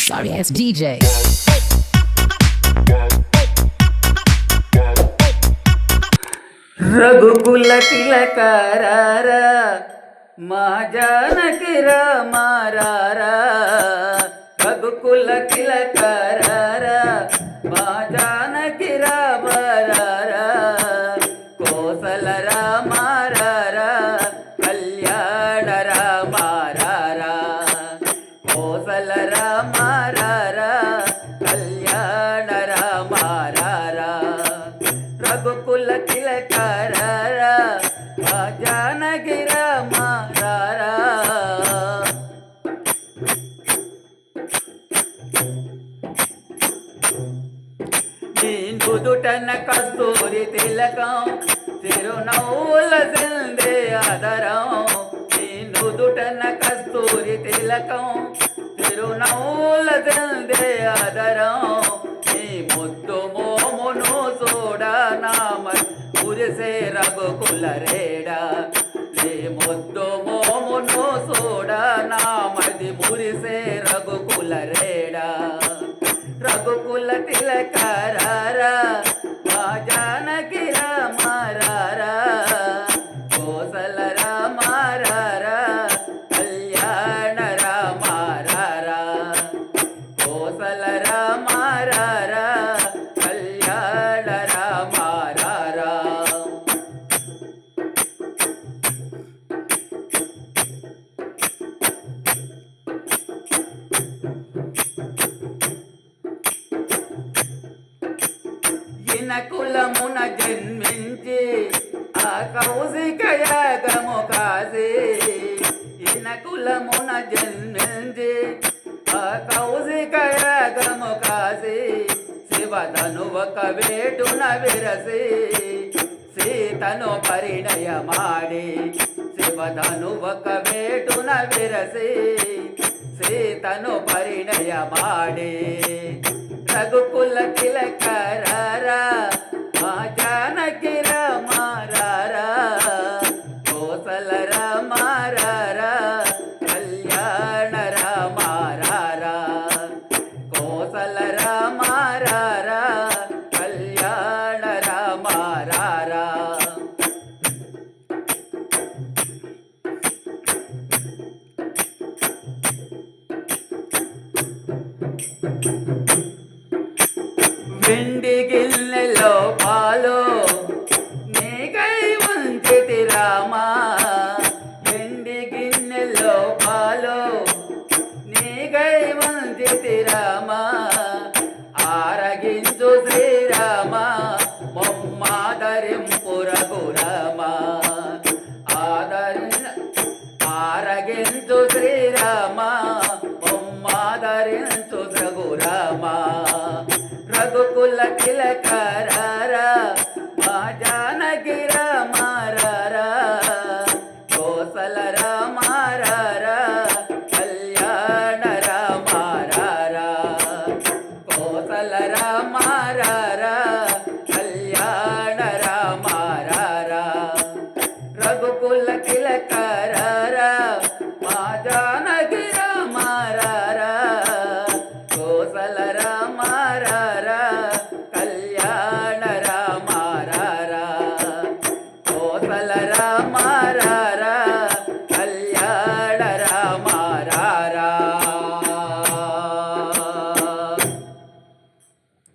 Sorry ass DJ. రఘుకుల తిలకారారా మా జానకి రామారారా రఘుకుల తిలకారారా మా జానకి రామారారా కోసల రామారారా కళ్యాణ రామారారా కోసల రామారారా కళ్యాణ రామారారా రఘుకుల తిలకారారా మా జానకి రామారారా నీ నుదుటన కస్తూరి తిలకం చిరునవ్వుల సిందే ఆదరం నీ నుదుటన కస్తూరి తిలకం చిరునవ్వుల సిందే ఆదరం నీ ముద్దు మోమును చూడా నామ కురిసే రఘుకుల రేడా నీ ముద్దు మోమును చూడా నామది మురిసే రఘుకుల రేడా రఘుకుల తిలకారారా మా జానకి రామారారా కోసల రామారారా కళ్యాణ రామారారా కోసల రామారారా కళ్యాణ రామారారా కులమున జన్మించి ఆ కౌశిక యాగము కాసి ఇన కులమున జన్మించి ఆ కౌశిక యాగము కాసి శివధను ఒక వేటున విరసి సీతను పరిణయమాడి శివధను ఒక వేటున విరసి సీతను పరిణయమాడి రఘుకుల తిలకారారా మా జానకి రామారారా కోసల రామారారా కళ్యాణ రామారారా కోసల రామారారా కళ్యాణ రామారారా వెండి గిన్నెలో పాలు నీకై ఉంచితి రామా వెండి గిన్నెలో పాలు నీకై ఉంచితి రామా ఆరగించు శ్రీరామ మొమ్మాదరింపు రఘురామా ఆరగించు శ్రీరామ మొమ్మాదరించు రఘురామా రఘుకుల తిలకారారా